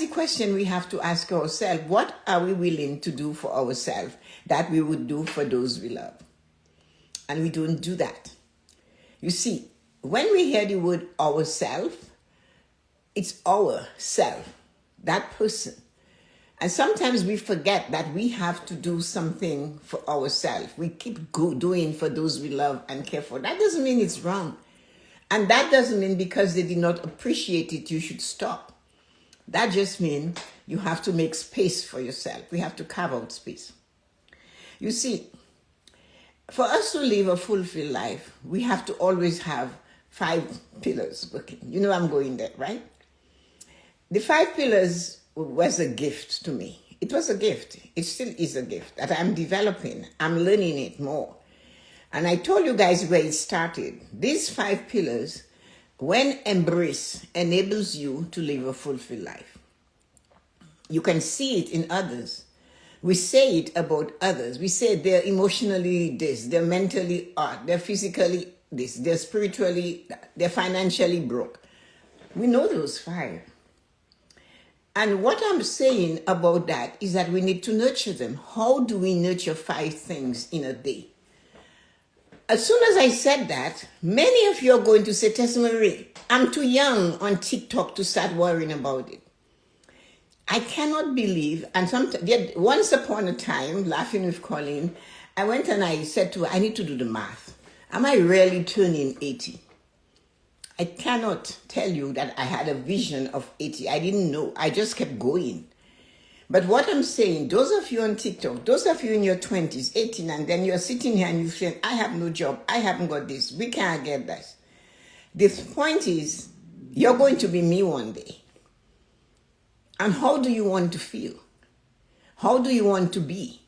the question we have to ask ourselves. What are we willing to do for ourselves that we would do for those we love? And we don't do that. You see, when we hear the word ourself, it's our self, that person. And sometimes we forget that we have to do something for ourselves. We keep doing for those we love and care for. That doesn't mean it's wrong. And that doesn't mean because they did not appreciate it, you should stop. That just means you have to make space for yourself. We have to carve out space. You see, for us to live a fulfilled life, we have to always have 5 pillars working. You know I'm going there, right? The 5 pillars was a gift to me. It was a gift. It still is a gift that I'm developing. I'm learning it more. And I told you guys where it started. These 5 pillars, when embraced, enables you to live a fulfilled life. You can see it in others. We say it about others. We say they're emotionally this, they're mentally art, they're physically this, they're spiritually that, they're financially broke. We know those 5. And what I'm saying about that is that we need to nurture them. How do we nurture 5 things in a day? As soon as I said that, many of you are going to say, Tessa-Marie, I'm too young on TikTok to start worrying about it. I cannot believe, and once upon a time, laughing with Colleen, I went and I said to her, I need to do the math. Am I really turning 80? I cannot tell you that I had a vision of 80. I didn't know. I just kept going. But what I'm saying, those of you on TikTok, those of you in your 20s, 18, and then you're sitting here and you're saying, I have no job. I haven't got this. We can't get this. The point is, you're going to be me one day. And how do you want to feel? How do you want to be?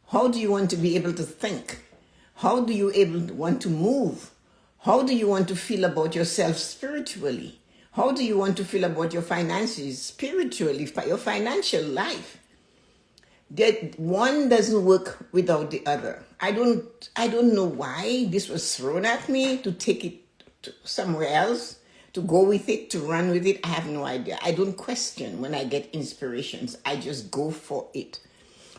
How do you want to be able to think? How do you want to move? How do you want to feel about yourself spiritually? How do you want to feel about your finances spiritually, your financial life? That one doesn't work without the other. I don't know why this was thrown at me to take it to somewhere else, to go with it, to run with it. I have no idea. I don't question when I get inspirations. I just go for it.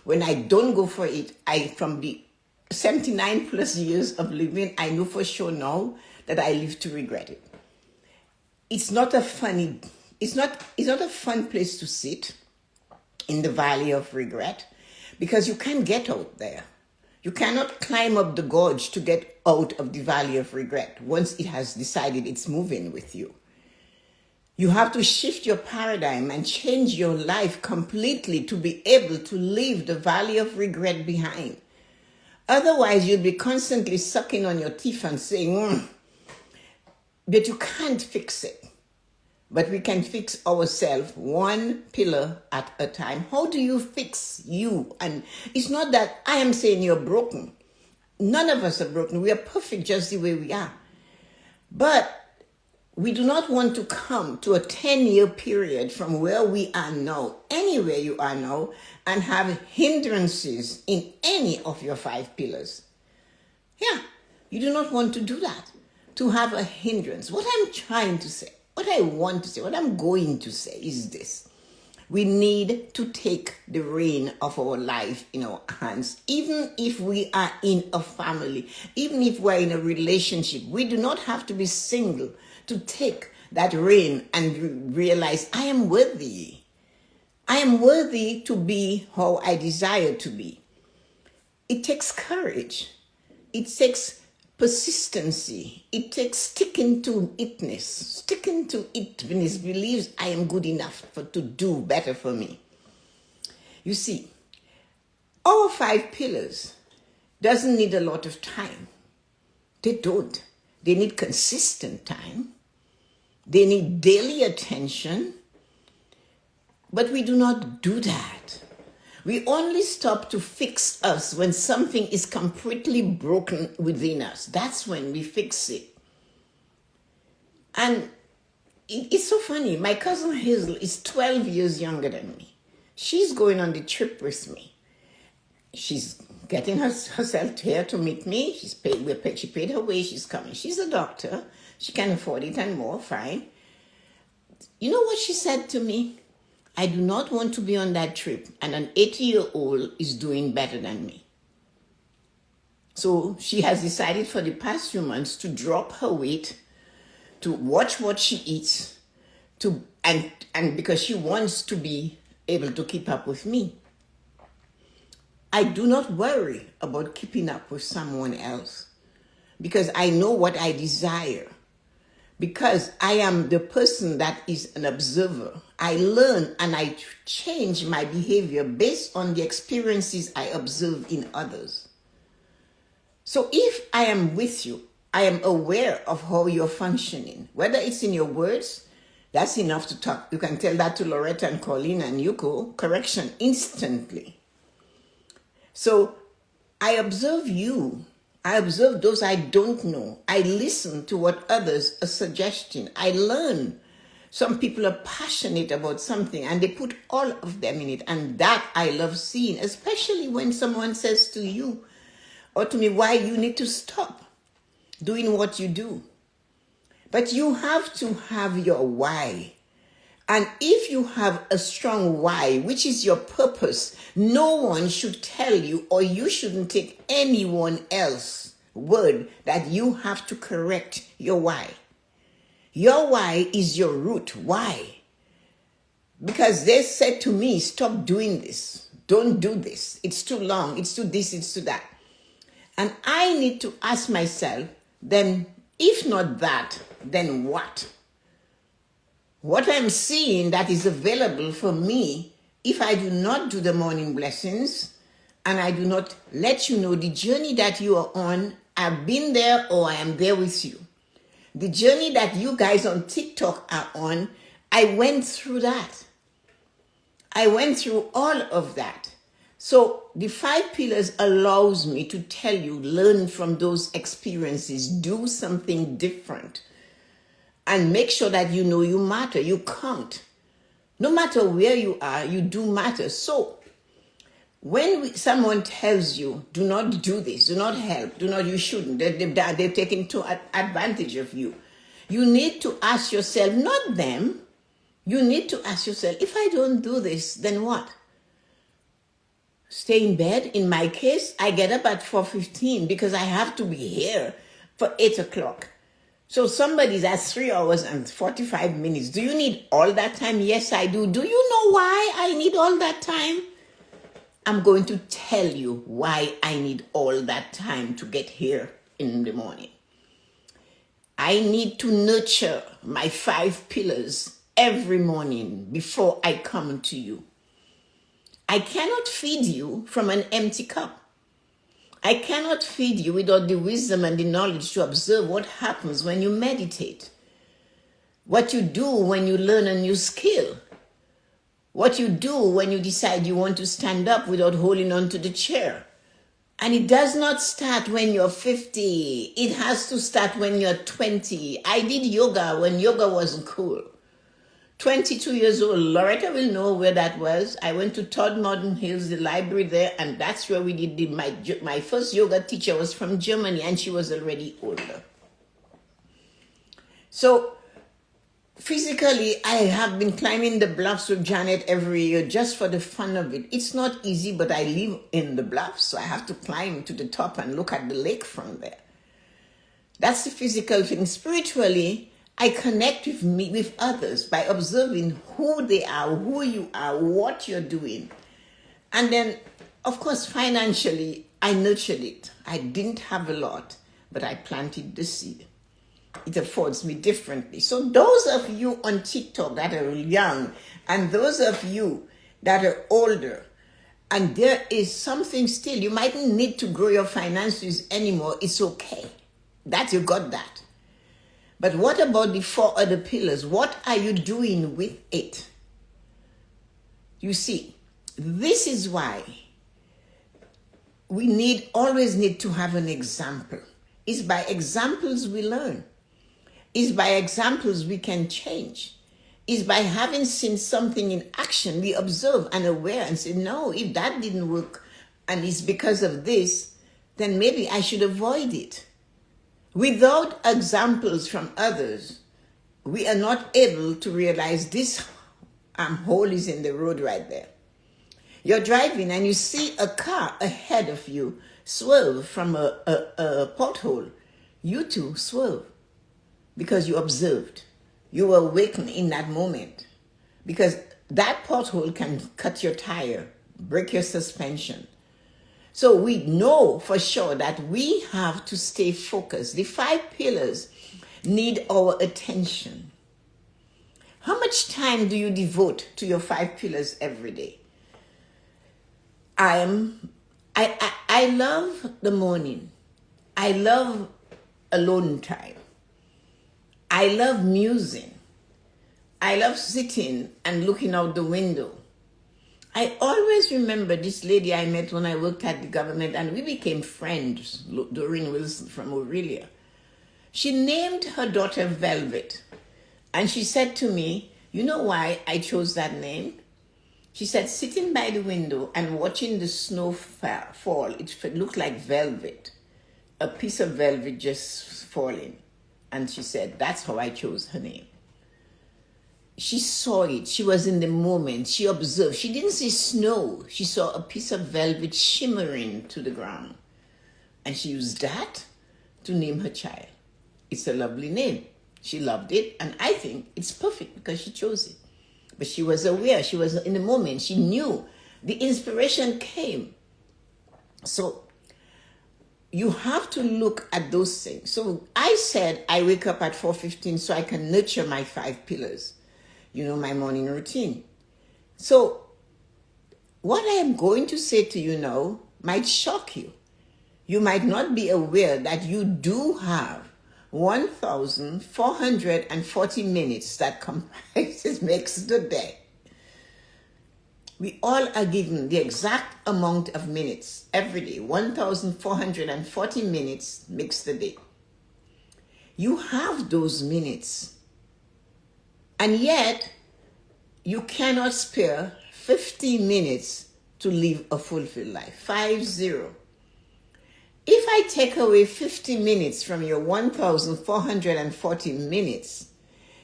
When I don't go for it, from the 79 plus years of living, I know for sure now that I live to regret it. It's not a fun place to sit in the valley of regret, because you can't get out there. You cannot climb up the gorge to get out of the valley of regret once it has decided it's moving with you. You have to shift your paradigm and change your life completely to be able to leave the valley of regret behind. Otherwise, you'll be constantly sucking on your teeth and saying, but you can't fix it. But we can fix ourselves one pillar at a time. How do you fix you? And it's not that I am saying you're broken. None of us are broken. We are perfect just the way we are. But we do not want to come to a 10-year period from where we are now, anywhere you are now, and have hindrances in any of your 5 pillars. Yeah, you do not want to do that, to have a hindrance. What I'm trying to say, what I want to say, what I'm going to say is this. We need to take the reign of our life in our hands. Even if we are in a family, even if we're in a relationship, we do not have to be single to take that reign and realize I am worthy. I am worthy to be how I desire to be. It takes courage. It takes persistency. It takes sticking to itness. Sticking to itness believes I am good enough to do better for me. You see, our 5 pillars doesn't need a lot of time. They don't. They need consistent time. They need daily attention. But we do not do that. We only stop to fix us when something is completely broken within us. That's when we fix it. And it's so funny. My cousin Hazel is 12 years younger than me. She's going on the trip with me. She's getting herself here to meet me. She paid her way. She's coming. She's a doctor. She can afford it and more. Fine. You know what she said to me? I do not want to be on that trip and an 80-year-old is doing better than me. So she has decided for the past few months to drop her weight, to watch what she eats, and because she wants to be able to keep up with me. I do not worry about keeping up with someone else because I know what I desire. Because I am the person that is an observer. I learn and I change my behavior based on the experiences I observe in others. So if I am with you, I am aware of how you're functioning. Whether it's in your words, that's enough to talk. You can tell that to Loretta and Colleen and Yuko. Correction instantly. So I observe you. I observe those I don't know. I listen to what others are suggesting. I learn. Some people are passionate about something and they put all of them in it. And that I love seeing, especially when someone says to you or to me, why you need to stop doing what you do. But you have to have your why. And if you have a strong why, which is your purpose, no one should tell you, or you shouldn't take anyone else's word that you have to correct your why. Your why is your root. Why? Because they said to me, stop doing this. Don't do this. It's too long. It's too this, it's too that. And I need to ask myself, then if not that, then what? What I'm seeing that is available for me if I do not do the morning blessings and I do not let you know the journey that you are on, I've been there or I am there with you. The journey that you guys on TikTok are on, I went through that. I went through all of that. So the 5 pillars allows me to tell you, learn from those experiences, do something different. And make sure that you know you matter, you count. No matter where you are, you do matter. So, when someone tells you, do not do this, do not help, you shouldn't, they're taking advantage of you. You need to ask yourself, not them, you need to ask yourself, if I don't do this, then what? Stay in bed? In my case, I get up at 4:15 because I have to be here for 8 o'clock. So somebody's at 3 hours and 45 minutes. Do you need all that time? Yes, I do. Do you know why I need all that time? I'm going to tell you why I need all that time to get here in the morning. I need to nurture my 5 pillars every morning before I come to you. I cannot feed you from an empty cup. I cannot feed you without the wisdom and the knowledge to observe what happens when you meditate. What you do when you learn a new skill. What you do when you decide you want to stand up without holding on to the chair. And it does not start when you're 50. It has to start when you're 20. I did yoga when yoga wasn't cool. 22 years old, Loretta will know where that was. I went to Todd Modern Hills, the library there, and that's where we did my first yoga teacher was from Germany, and she was already older. So physically, I have been climbing the bluffs with Janet every year just for the fun of it. It's not easy, but I live in the bluffs, so I have to climb to the top and look at the lake from there. That's the physical thing. Spiritually, I connect with others by observing who they are, who you are, what you're doing. And then, of course, financially, I nurtured it. I didn't have a lot, but I planted the seed. It affords me differently. So those of you on TikTok that are young and those of you that are older, and there is something still, you mightn't need to grow your finances anymore. It's okay. That you got that. But what about the 4 other pillars? What are you doing with it? You see, this is why we always need to have an example. It's by examples we learn. It's by examples we can change. It's by having seen something in action, we observe and aware and say, no, if that didn't work and it's because of this, then maybe I should avoid it. Without examples from others, we are not able to realize this hole is in the road right there. You're driving and you see a car ahead of you swerve from a pothole. You too swerve because you observed. You were awakened in that moment because that pothole can cut your tire, break your suspension. So we know for sure that we have to stay focused. The 5 pillars need our attention. How much time do you devote to your 5 pillars every day? I love the morning. I love alone time. I love music. I love sitting and looking out the window. I always remember this lady I met when I worked at the government, and we became friends, Doreen Wilson from Aurelia. She named her daughter Velvet. And she said to me, you know why I chose that name? She said, sitting by the window and watching the snow fall, it looked like velvet, a piece of velvet just falling. And she said, that's how I chose her name. She saw it. She was in the moment. She observed. She didn't see snow. She saw a piece of velvet shimmering to the ground. And she used that to name her child. It's a lovely name. She loved it. And I think it's perfect because she chose it. But she was aware. She was in the moment. She knew. The inspiration came. So you have to look at those things. So I said I wake up at 4:15 so I can nurture my 5 pillars. My morning routine. So what I am going to say to you now might shock you. You might not be aware that you do have 1,440 minutes that makes the day. We all are given the exact amount of minutes every day. 1,440 minutes makes the day. You have those minutes. And yet, you cannot spare 50 minutes to live a fulfilled life. 50. If I take away 50 minutes from your 1,440 minutes,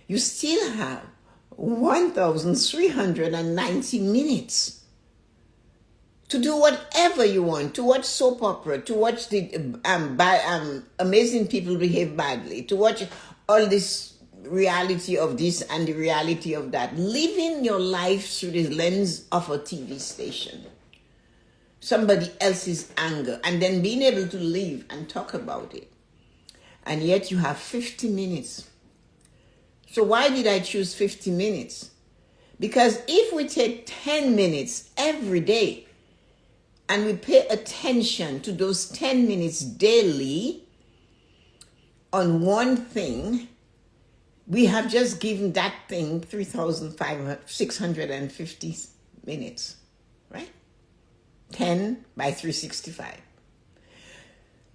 you still have 1,390 minutes to do whatever you want, to watch soap opera, to watch the amazing people behave badly, to watch all this reality of this and the reality of that. Living your life through the lens of a TV station. Somebody else's anger, and then being able to live and talk about it. And yet you have 50 minutes. So why did I choose 50 minutes? Because if we take 10 minutes every day and we pay attention to those 10 minutes daily on one thing, we have just given that thing 3,650 minutes, right? 10 by 365.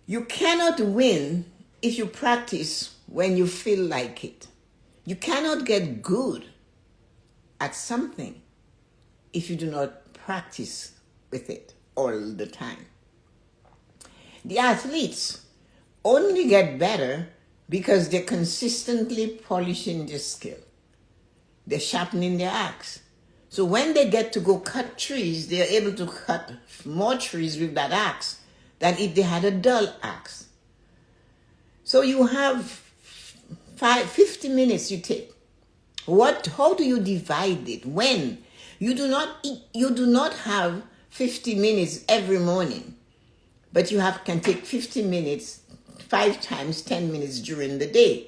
You cannot win if you practice when you feel like it. You cannot get good at something if you do not practice with it all the time. The athletes only get better because they're consistently polishing their skill. They're sharpening their axe. So when they get to go cut trees, they're able to cut more trees with that axe than if they had a dull axe. So you have 50 minutes you take. How do you divide it? When? You do not have 50 minutes every morning, but you can take 50 minutes 5 times 10 minutes during the day.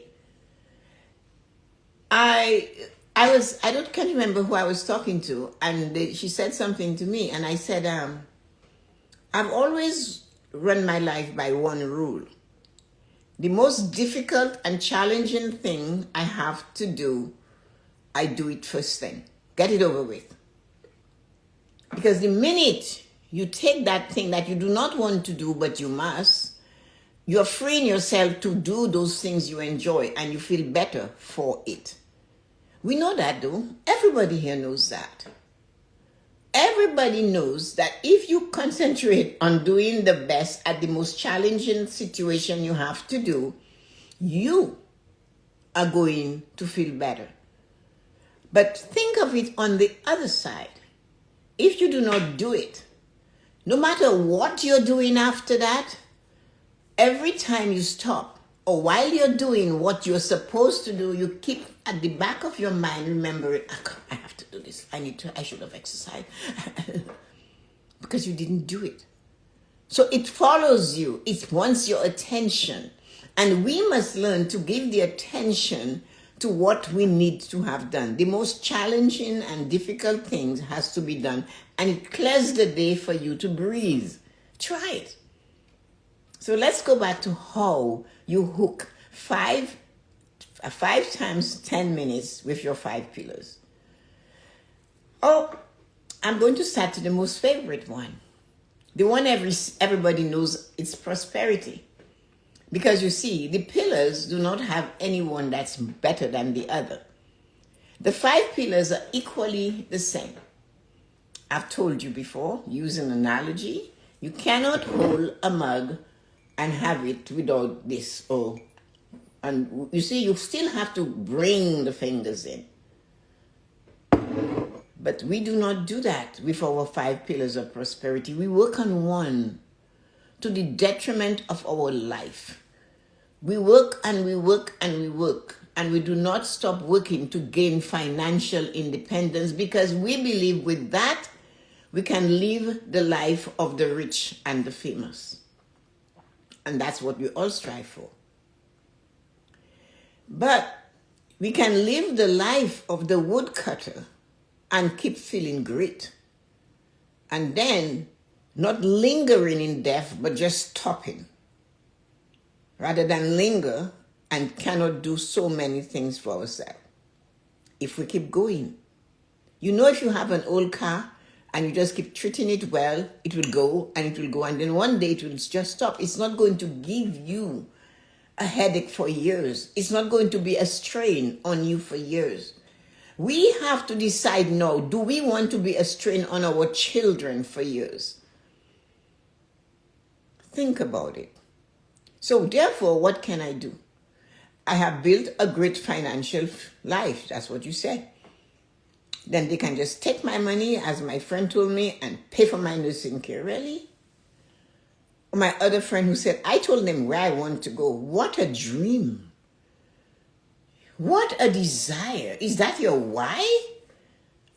I can't remember who I was talking to, and she said something to me, and I said, I've always run my life by one rule. The most difficult and challenging thing I have to do, I do it first thing. Get it over with. Because the minute you take that thing that you do not want to do, but you must, you're freeing yourself to do those things you enjoy, and you feel better for it. We know that, though. Everybody here knows that. Everybody knows that if you concentrate on doing the best at the most challenging situation you have to do, you are going to feel better. But think of it on the other side. If you do not do it, no matter what you're doing after that, every time you stop, or while you're doing what you're supposed to do, you keep at the back of your mind remembering, I have to do this. I should have exercised. Because you didn't do it. So it follows you. It wants your attention. And we must learn to give the attention to what we need to have done. The most challenging and difficult things has to be done. And it clears the day for you to breathe. Try it. So let's go back to how you hook 5 times 10 minutes with your 5 pillars. Oh, I'm going to start to the most favorite one. The one everybody knows, it's prosperity. Because you see, the pillars do not have anyone that's better than the other. The 5 pillars are equally the same. I've told you before, use an analogy. You cannot hold a mug and have it without this. And you see, you still have to bring the fingers in. But we do not do that with our 5 pillars of prosperity. We work on one to the detriment of our life. We work and we work and we work, and we do not stop working to gain financial independence, because we believe with that we can live the life of the rich and the famous. And that's what we all strive for. But we can live the life of the woodcutter and keep feeling great. And then not lingering in death, but just stopping. Rather than linger and cannot do so many things for ourselves. If we keep going. You know, if you have an old car and you just keep treating it well, it will go and it will go. And then one day it will just stop. It's not going to give you a headache for years. It's not going to be a strain on you for years. We have to decide now, do we want to be a strain on our children for years? Think about it. So therefore, what can I do? I have built a great financial life. That's what you said. Then they can just take my money, as my friend told me, and pay for my nursing care. Really? Or my other friend who said, I told them where I want to go. What a dream. What a desire. Is that your why?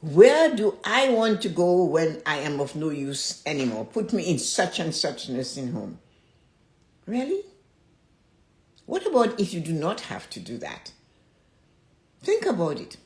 Where do I want to go when I am of no use anymore? Put me in such and such nursing home. Really? What about if you do not have to do that? Think about it.